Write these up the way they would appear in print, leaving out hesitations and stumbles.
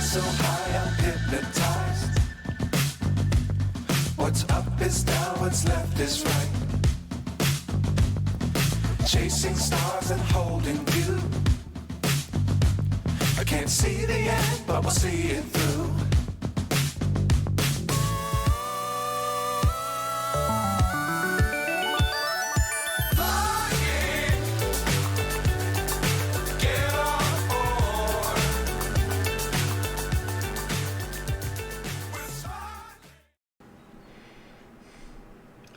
so high I'm hypnotized. What's up is down, what's left is right. Chasing stars and holding you. I can't see the end, but we'll see it through.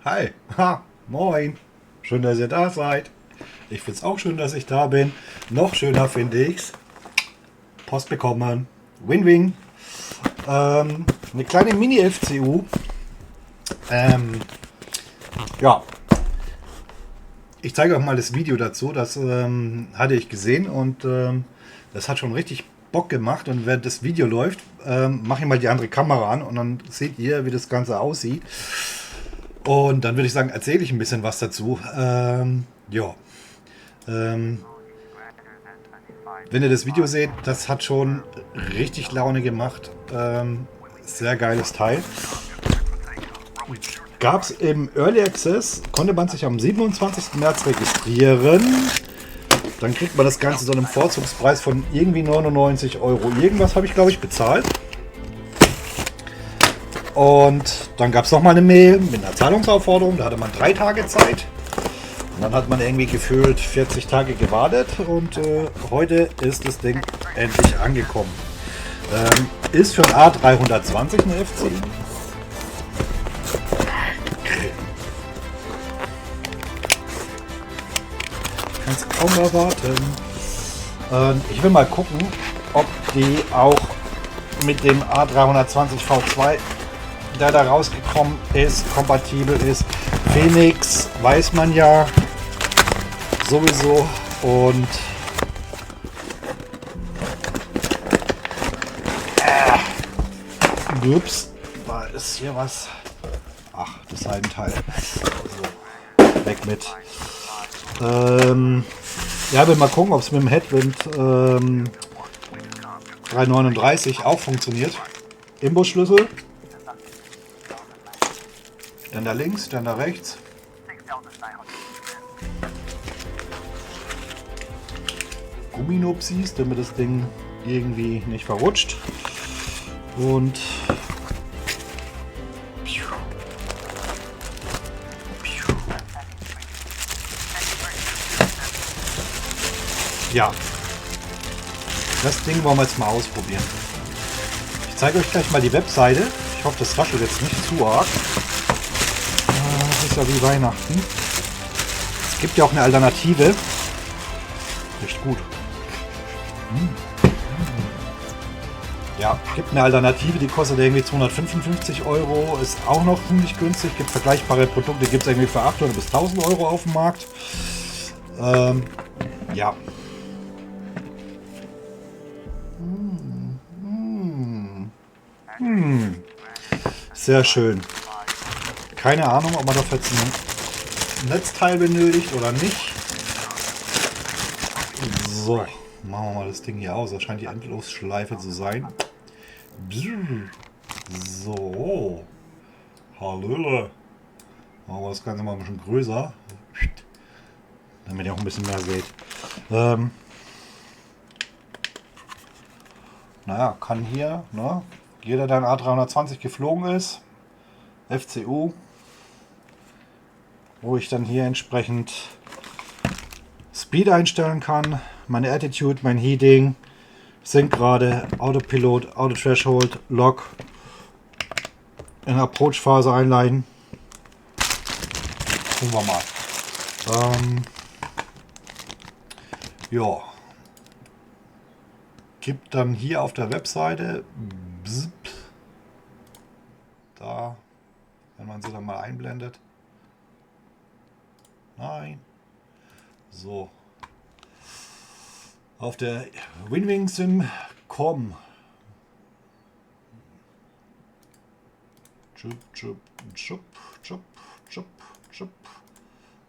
Hi, moin, schön, dass ihr da seid. Ich finde es auch schön, dass ich da bin. Noch schöner finde ich's. Post bekommen, Win-Win. Eine kleine Mini-FCU. Ja, ich zeige euch mal das Video dazu. Das hatte ich gesehen und das hat schon richtig Bock gemacht. Und während das Video läuft, mache ich mal die andere Kamera an und dann seht ihr, wie das Ganze aussieht. Und dann würde ich sagen, erzähle ich ein bisschen was dazu. Ja. Wenn ihr das Video seht, das hat schon richtig Laune gemacht. Sehr geiles Teil. Gab es im Early Access, konnte man sich am 27. März registrieren. Dann kriegt man das Ganze zu einem Vorzugspreis von irgendwie 99 Euro. Irgendwas habe ich, glaube ich, bezahlt. Und dann gab es nochmal eine Mail mit einer Zahlungsaufforderung. Da hatte man 3 Tage Zeit. Und dann hat man irgendwie gefühlt 40 Tage gewartet. Und heute ist das Ding endlich angekommen. Ist für ein A320 eine FC. Ich kann es kaum erwarten. Ich will mal gucken, ob die auch mit dem A320 V2, der da rausgekommen ist, kompatibel ist. Phoenix weiß man ja sowieso und ups, da ist hier was. Ach, das Seitenteil. So, weg mit. Ja, will mal gucken, ob es mit dem Headwind 339 auch funktioniert. Imbusschlüssel. Dann da links, dann da rechts. Gumminupsis, damit das Ding irgendwie nicht verrutscht. Und ja, das Ding wollen wir jetzt mal ausprobieren. Ich zeige euch gleich mal die Webseite. Ich hoffe, das raschelt jetzt nicht zu arg. Das ist ja wie Weihnachten. Es gibt ja auch eine Alternative. Echt gut. Ja, gibt eine Alternative, die kostet irgendwie 255 Euro. Ist auch noch ziemlich günstig. Gibt vergleichbare Produkte, gibt es irgendwie für 800 bis 1000 Euro auf dem Markt. Ja. Sehr schön. Keine Ahnung, ob man dafür jetzt ein Netzteil benötigt oder nicht. So, machen wir mal das Ding hier aus. Das scheint die Endlosschleife zu sein. So. Hallöle. Machen wir das Ganze mal ein bisschen größer. Damit ihr auch ein bisschen mehr seht. Naja, kann hier, ne? Jeder, der ein A320 geflogen ist, FCU, wo ich dann hier entsprechend Speed einstellen kann, meine Attitude, mein Heating, Sinkgrade, Autopilot, Auto Threshold, Lock, in Approach-Phase einleiten. Gucken wir mal. Ja. Gibt dann hier auf der Webseite, da, wenn man sie dann mal einblendet. Nein. So. Auf der winwingsim.com.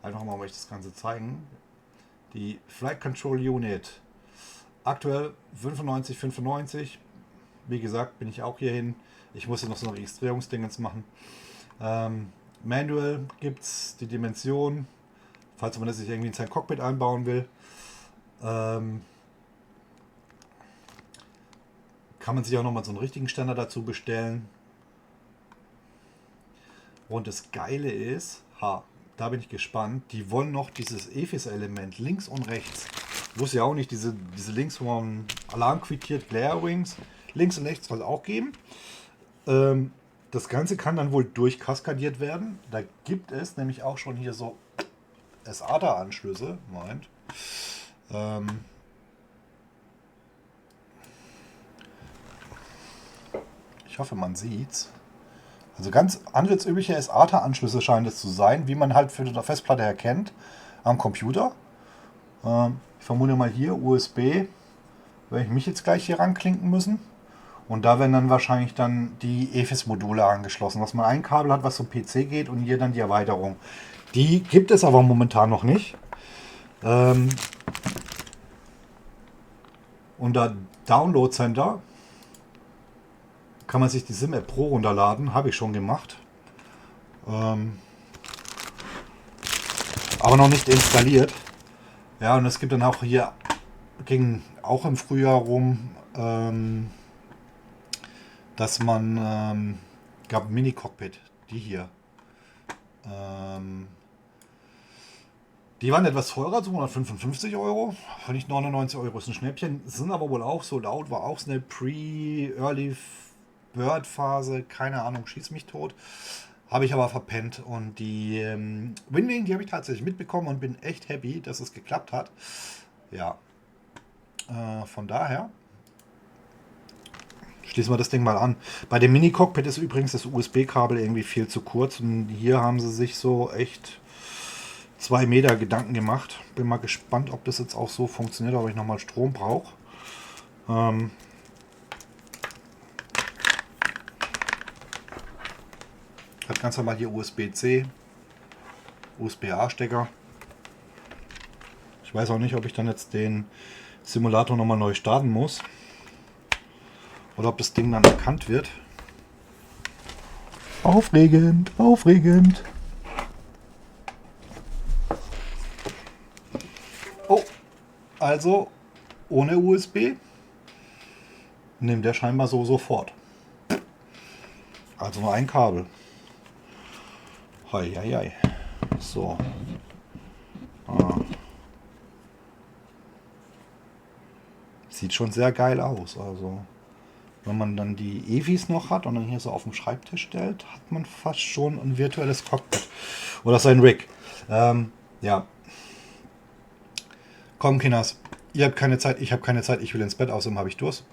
Einfach mal euch das Ganze zeigen. Die Flight Control Unit. Aktuell 95,95. Wie gesagt, bin ich auch hierhin. Ich muss noch so ein Registrierungsdingens machen. Manual gibt es, die Dimension, falls man das sich irgendwie in sein Cockpit einbauen will. Kann man sich auch nochmal so einen richtigen Ständer dazu bestellen. Und das Geile ist, da bin ich gespannt, die wollen noch dieses EFIS-Element links und rechts. Ich wusste ja auch nicht, diese Links, wo man Alarm quittiert, Glare Wings, links und rechts soll es auch geben. Das Ganze kann dann wohl durchkaskadiert werden. Da gibt es nämlich auch schon hier so SATA-Anschlüsse. Moment. Ich hoffe, man sieht's. Also ganz handelsübliche SATA-Anschlüsse scheinen es zu sein, wie man halt für die Festplatte erkennt am Computer. Ich vermute mal hier USB, werde ich mich jetzt gleich hier ranklinken müssen. Und da werden dann wahrscheinlich dann die EFIS-Module angeschlossen, dass man ein Kabel hat, was zum PC geht und hier dann die Erweiterung. Die gibt es aber momentan noch nicht. Unter Download Center kann man sich die SimApp Pro runterladen, habe ich schon gemacht. Aber noch nicht installiert. Ja, und es gibt dann auch hier, ging auch im Frühjahr rum, dass man, gab ein Mini-Cockpit, die hier. Die waren etwas teurer, so 155 Euro, für nicht 99 Euro ist ein Schnäppchen, sind aber wohl auch so laut, war auch so eine Pre-Early Bird Phase, keine Ahnung, schieß mich tot. Habe ich aber verpennt und die Windwing, die habe ich tatsächlich mitbekommen und bin echt happy, dass es geklappt hat. Ja, von daher schließen wir das Ding mal an. Bei dem Mini-Cockpit ist übrigens das USB-Kabel irgendwie viel zu kurz und hier haben sie sich so echt 2 Meter Gedanken gemacht. Bin mal gespannt, ob das jetzt auch so funktioniert, ob ich nochmal Strom brauche. Hat ganz normal hier USB-C, USB-A-Stecker. Ich weiß auch nicht, ob ich dann jetzt den Simulator nochmal neu starten muss. Oder ob das Ding dann erkannt wird. Aufregend, aufregend. Oh, also ohne USB nimmt der scheinbar so sofort. Also nur ein Kabel. Hei. So. Sieht schon sehr geil aus. Also wenn man dann die EVIs noch hat und dann hier so auf dem Schreibtisch stellt, hat man fast schon ein virtuelles Cockpit. Oder sein Rig. Ja. Komm, Kinders. Ihr habt keine Zeit, ich habe keine Zeit, ich will ins Bett, außerdem habe ich Durst.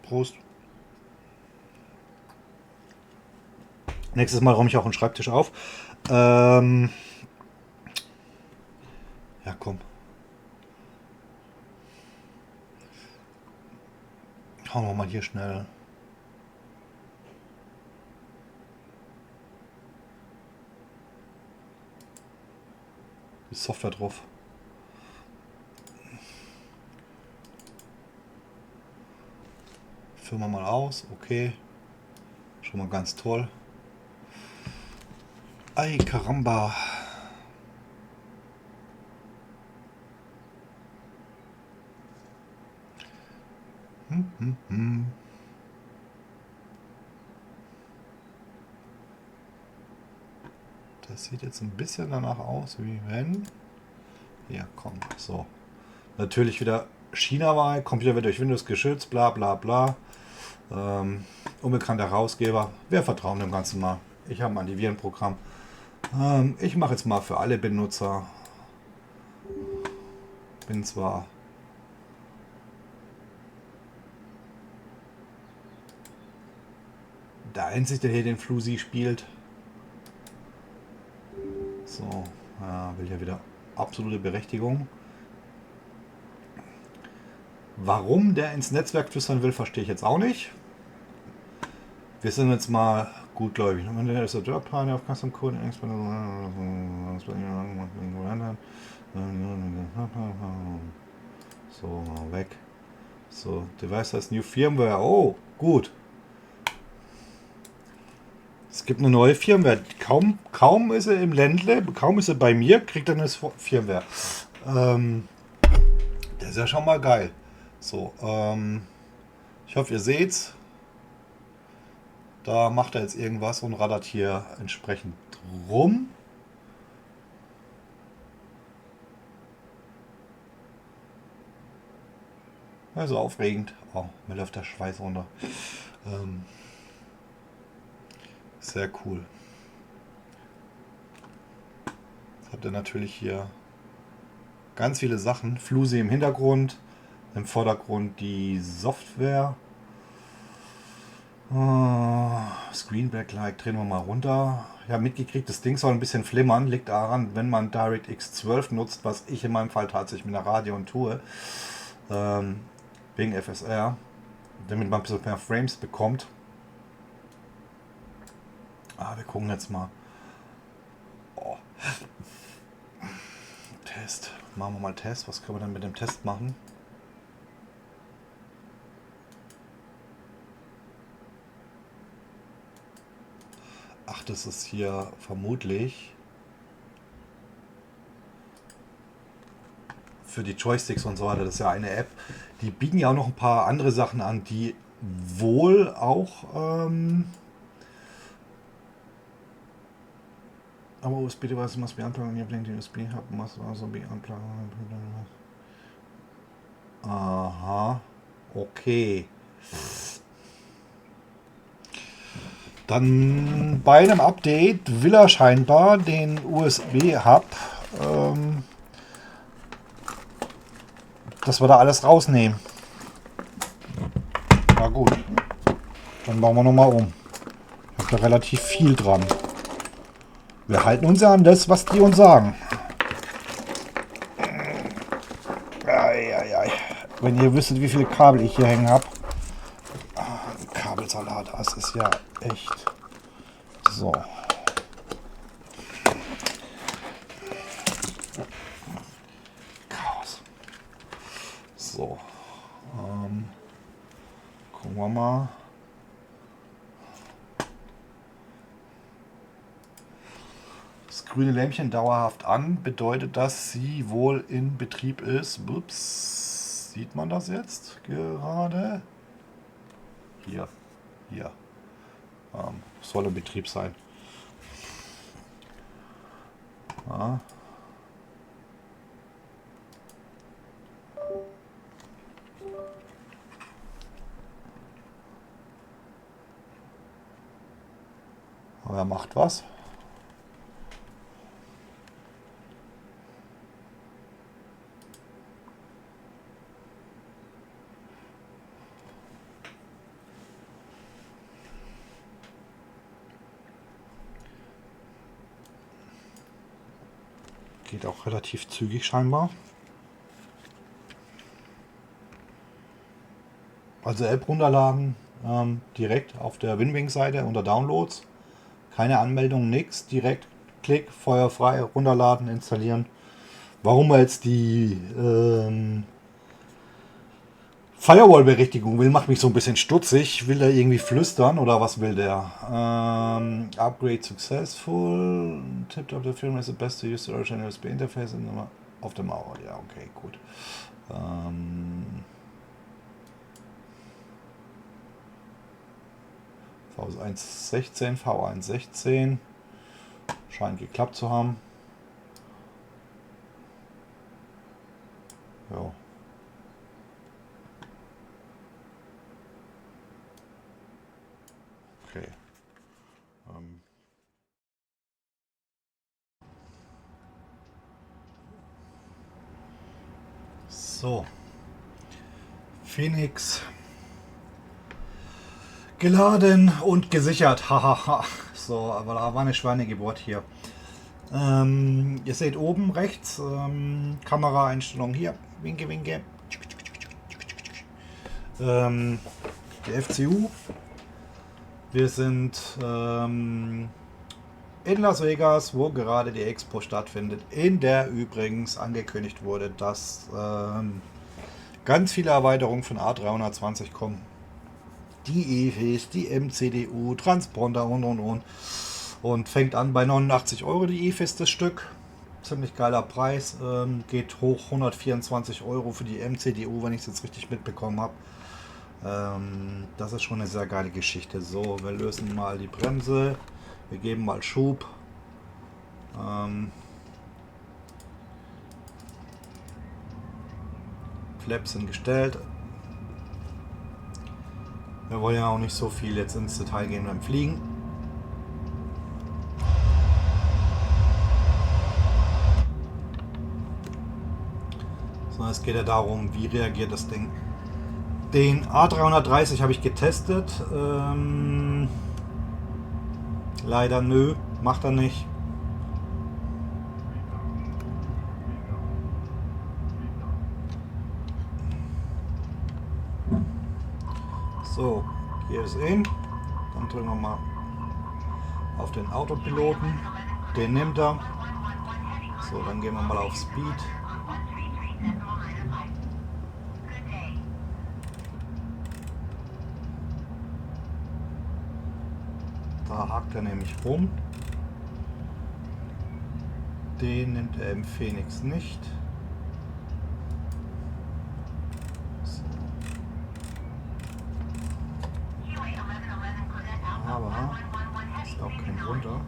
Prost. Nächstes Mal räume ich auch einen Schreibtisch auf. Ja, komm. Hauen wir mal hier schnell. Die Software drauf. Führen wir mal aus. Okay. Schon mal ganz toll. Ay, caramba. Das sieht jetzt ein bisschen danach aus, wie wenn... Ja, komm, so. Natürlich wieder China-Wahl, Computer wird durch Windows geschützt, bla bla bla. Unbekannter Herausgeber. Wir vertrauen dem Ganzen mal. Ich habe ein Antivirenprogramm. Ich mache jetzt mal für alle Benutzer. Bin zwar der Einzige, der hier den Flusi spielt. So, ja, will ja wieder absolute Berechtigung. Warum der ins Netzwerk flüstern will, verstehe ich jetzt auch nicht. Wir sind jetzt mal gutgläubig. Der ist der Dörrplan auf Custom Code. So, weg. So, Device has new firmware. Oh, gut. Es gibt eine neue Firmware. Kaum ist er im Ländle, kaum ist er bei mir, kriegt er eine Firmware. Das ist ja schon mal geil. So, ich hoffe, ihr seht's. Da macht er jetzt irgendwas und raddert hier entsprechend rum. Also aufregend. Oh, mir läuft der Schweiß runter. Sehr cool. Jetzt habt ihr natürlich hier ganz viele Sachen. Fluse im Hintergrund, im Vordergrund die Software. Screen Backlight drehen wir mal runter. Ja, mitgekriegt, das Ding soll ein bisschen flimmern. Liegt daran, wenn man DirectX 12 nutzt, was ich in meinem Fall tatsächlich mit einer Radeon tue, wegen FSR, damit man ein bisschen mehr Frames bekommt. Wir gucken jetzt mal. Oh. Test. Machen wir mal Test. Was können wir dann mit dem Test machen? Ach, das ist hier vermutlich für die Joysticks und so weiter. Das ist ja eine App. Die bieten ja auch noch ein paar andere Sachen an, die wohl auch aber USB-Device must be unplugged and you blink the USB hub must also be unplugged. Aha, okay. Dann bei einem Update will er scheinbar den USB-Hub, dass wir da alles rausnehmen. Na gut, dann bauen wir nochmal um. Ich habe da relativ viel dran. Wir halten uns ja an das, was die uns sagen. Eieiei. Wenn ihr wüsstet, wie viele Kabel ich hier hängen habe. Kabelsalat, das ist ja echt so. Chaos. So. Gucken wir mal. Das grüne Lämpchen dauerhaft an, bedeutet, dass sie wohl in Betrieb ist. Ups. Sieht man das jetzt gerade? Hier. Soll in Betrieb sein. Ja. Aber er macht was. Geht auch relativ zügig scheinbar. Also App runterladen, direkt auf der Winwing-Seite unter Downloads. Keine Anmeldung, nichts. Direkt Klick, feuerfrei, runterladen, installieren. Warum er jetzt die Firewall-Berechtigung will, macht mich so ein bisschen stutzig. Will er irgendwie flüstern oder was will der? Upgrade successful. Tipped up the film is the best to use the original USB interface auf dem Mauer. Ja, okay, gut. V116, V116. Scheint geklappt zu haben. Ja. Okay. So. Phoenix. Geladen und gesichert. Hahaha. So, aber da war eine Schweinegeburt hier. Ihr seht oben rechts Kameraeinstellung hier. Winke, winke. Die FCU. Wir sind in Las Vegas, wo gerade die Expo stattfindet, in der übrigens angekündigt wurde, dass ganz viele Erweiterungen von A320 kommen. Die EFEs, die MCDU, Transponder und. Und fängt an bei 89 Euro die EFEs das Stück. Ziemlich geiler Preis. Geht hoch 124 Euro für die MCDU, wenn ich es jetzt richtig mitbekommen habe. Das ist schon eine sehr geile Geschichte. So, wir lösen mal die Bremse. Wir geben mal Schub. Flaps sind gestellt. Wir wollen ja auch nicht so viel jetzt ins Detail gehen beim Fliegen. Sondern es geht ja darum, wie reagiert das Ding. Den A330 habe ich getestet. Leider nö, macht er nicht. So, hier ist in. Dann drücken wir mal auf den Autopiloten. Den nimmt er. So, dann gehen wir mal auf Speed. Da hakt er nämlich rum. Den nimmt er im Phoenix nicht. So. Aber ist auch kein Wunder.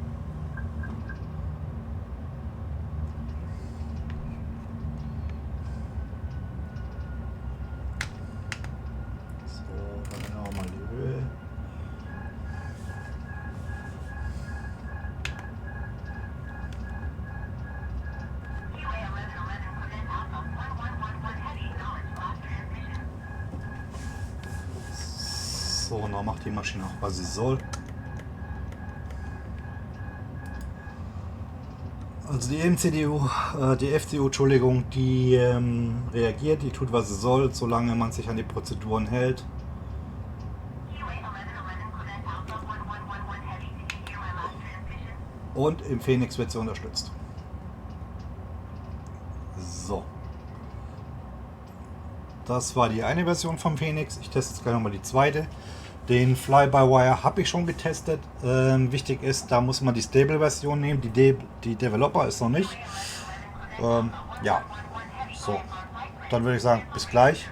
So, dann auch mal die Höhe. So, und dann macht die Maschine auch, was sie soll. Also die MCDU, die FCU, Entschuldigung, die reagiert, die tut, was sie soll, solange man sich an die Prozeduren hält. Und im Phoenix wird sie unterstützt. So. Das war die eine Version vom Phoenix. Ich teste jetzt gleich nochmal die zweite. Den Fly-by-Wire habe ich schon getestet. Wichtig ist, da muss man die Stable-Version nehmen. Die Developer ist noch nicht. Ja, so. Dann würde ich sagen, bis gleich.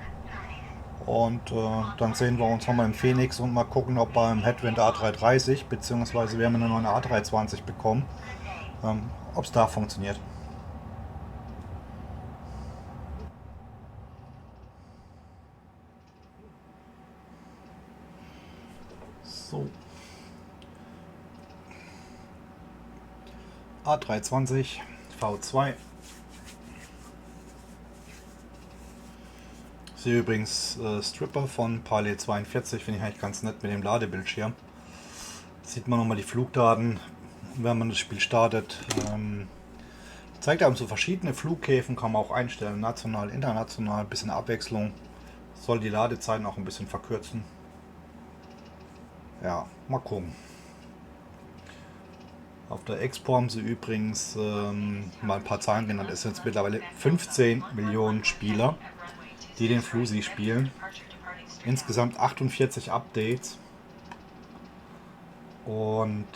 Und dann sehen wir uns nochmal im Phoenix und mal gucken, ob beim Headwind A330, beziehungsweise wir haben eine neue A320 bekommen, ob es da funktioniert. So. A320 V2. Ich sehe übrigens Stripper von Parley 42, finde ich eigentlich ganz nett mit dem Ladebildschirm. Sieht man nochmal die Flugdaten, wenn man das Spiel startet. Zeigt einem so verschiedene Flughäfen, kann man auch einstellen, national, international, ein bisschen Abwechslung. Soll die Ladezeiten auch ein bisschen verkürzen. Ja, mal gucken. Auf der Expo haben sie übrigens mal ein paar Zahlen genannt. Es sind jetzt mittlerweile 15 Millionen Spieler, die den Flusi spielen. Insgesamt 48 Updates. Und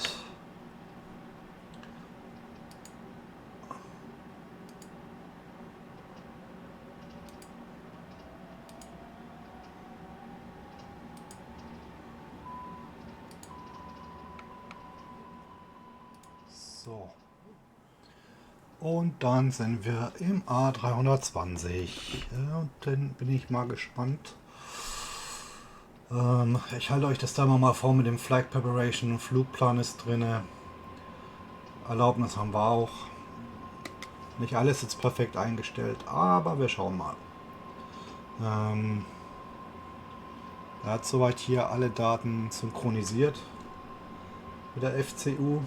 so. Und dann sind wir im A320. Und dann bin ich mal gespannt. Ich halte euch das da mal vor mit dem Flight Preparation. Flugplan ist drin. Erlaubnis haben wir auch. Nicht alles jetzt perfekt eingestellt, aber wir schauen mal. Er hat soweit hier alle Daten synchronisiert mit der FCU.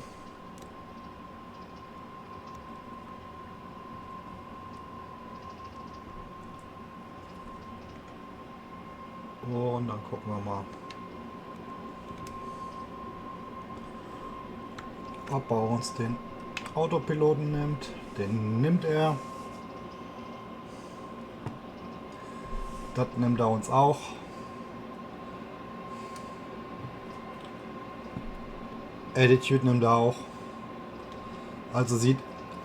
Und dann gucken wir mal, ob er uns den Autopiloten nimmt. Den nimmt er. Das nimmt er uns auch. Attitude nimmt er auch. Also sieht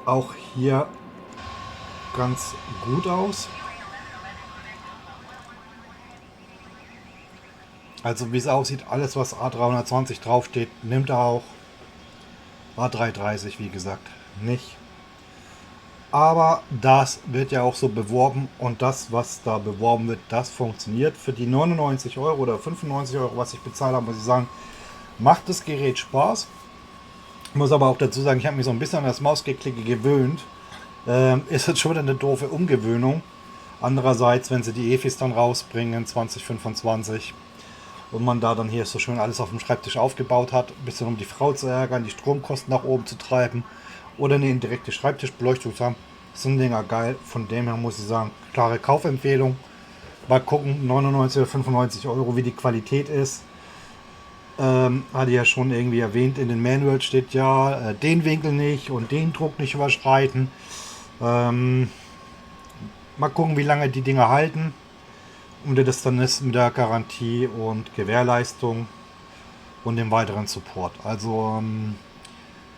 auch hier ganz gut aus. Also wie es aussieht, alles was A320 draufsteht, nimmt er auch. A330 wie gesagt nicht. Aber das wird ja auch so beworben und das, was da beworben wird, das funktioniert. Für die 99 Euro oder 95 Euro, was ich bezahlt habe, muss ich sagen, macht das Gerät Spaß. Ich muss aber auch dazu sagen, ich habe mich so ein bisschen an das Mausgeklicke gewöhnt. Ist jetzt schon wieder eine doofe Umgewöhnung. Andererseits, wenn sie die EFIs dann rausbringen, 2025, und man da dann hier so schön alles auf dem Schreibtisch aufgebaut hat, ein bisschen um die Frau zu ärgern, die Stromkosten nach oben zu treiben oder eine indirekte Schreibtischbeleuchtung zu haben, sind Dinger geil. Von dem her muss ich sagen, klare Kaufempfehlung. Mal gucken, 99 oder 95 Euro, wie die Qualität ist. Hatte ja schon irgendwie erwähnt, in den Manuals steht ja, den Winkel nicht und den Druck nicht überschreiten. Mal gucken, wie lange die Dinger halten. Und wie das dann ist mit der Garantie und Gewährleistung und dem weiteren Support. Also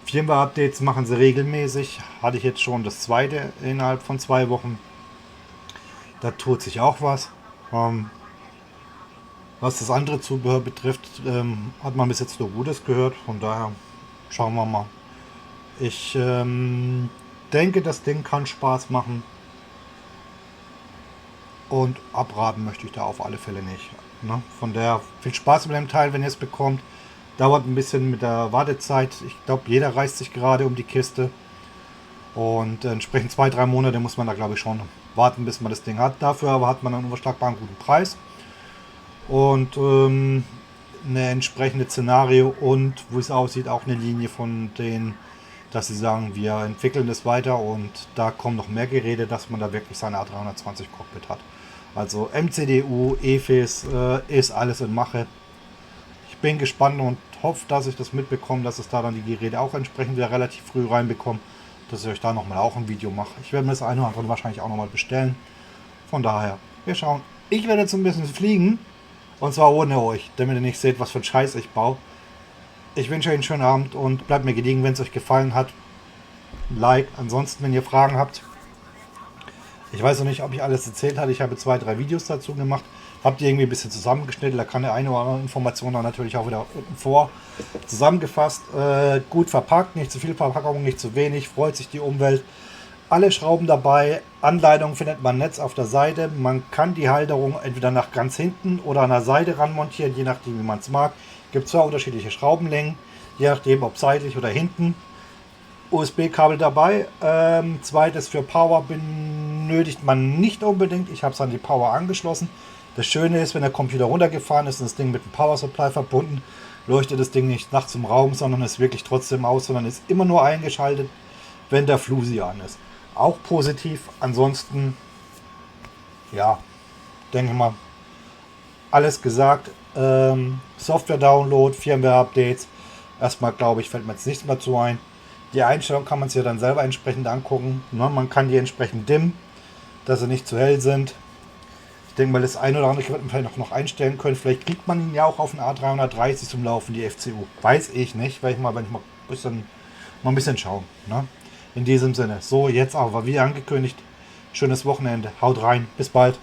Firmware-Updates machen sie regelmäßig. Hatte ich jetzt schon das zweite innerhalb von 2 Wochen. Da tut sich auch was. Was das andere Zubehör betrifft, hat man bis jetzt nur Gutes gehört. Von daher schauen wir mal. Ich denke, das Ding kann Spaß machen. Und abraten möchte ich da auf alle Fälle nicht. Ne? Von daher viel Spaß mit dem Teil, wenn ihr es bekommt. Dauert ein bisschen mit der Wartezeit. Ich glaube, jeder reißt sich gerade um die Kiste. Und entsprechend 2-3 Monate muss man da, glaube ich, schon warten, bis man das Ding hat. Dafür aber hat man einen unverschlagbaren guten Preis. Und eine entsprechende Szenario und, wo es aussieht, auch eine Linie von denen, dass sie sagen, wir entwickeln das weiter und da kommen noch mehr Geräte, dass man da wirklich seine A320 Cockpit hat. Also MCDU, EFIS ist alles in Mache. Ich bin gespannt und hoffe, dass ich das mitbekomme, dass es da dann die Geräte auch entsprechend wieder relativ früh reinbekomme, dass ich euch da nochmal auch ein Video mache. Ich werde mir das eine oder andere wahrscheinlich auch nochmal bestellen. Von daher, wir schauen. Ich werde jetzt ein bisschen fliegen und zwar ohne euch, damit ihr nicht seht, was für ein Scheiß ich baue. Ich wünsche euch einen schönen Abend und bleibt mir gediegen, wenn es euch gefallen hat. Like. Ansonsten, wenn ihr Fragen habt, ich weiß noch nicht, ob ich alles erzählt habe. Ich habe 2-3 Videos dazu gemacht. Habt ihr irgendwie ein bisschen zusammengeschnitten. Da kann der eine oder andere Information dann natürlich auch wieder unten vor. Zusammengefasst, gut verpackt, nicht zu viel Verpackung, nicht zu wenig, freut sich die Umwelt. Alle Schrauben dabei. Anleitung findet man im Netz auf der Seite. Man kann die Halterung entweder nach ganz hinten oder an der Seite ran montieren, je nachdem, wie man es mag. Gibt 2 unterschiedliche Schraubenlängen, je nachdem, ob seitlich oder hinten. USB-Kabel dabei. Zweites für Power benötigt man nicht unbedingt. Ich habe es an die Power angeschlossen. Das Schöne ist, wenn der Computer runtergefahren ist und das Ding mit dem Power Supply verbunden, leuchtet das Ding nicht nachts im Raum, sondern ist wirklich trotzdem aus, sondern ist immer nur eingeschaltet, wenn der Flusi an ist. Auch positiv. Ansonsten, ja, denke ich mal, alles gesagt. Software-Download, Firmware-Updates. Erstmal, glaube ich, fällt mir jetzt nichts mehr zu ein. Die Einstellung kann man sich ja dann selber entsprechend angucken. Ne? Man kann die entsprechend dimmen, dass sie nicht zu hell sind. Ich denke mal, das eine oder andere wird man vielleicht noch einstellen können. Vielleicht kriegt man ihn ja auch auf den A330 zum Laufen, die FCU. Weiß ich nicht, wenn ich mal ein bisschen schauen. Ne? In diesem Sinne. So, jetzt aber, wie angekündigt, schönes Wochenende. Haut rein. Bis bald.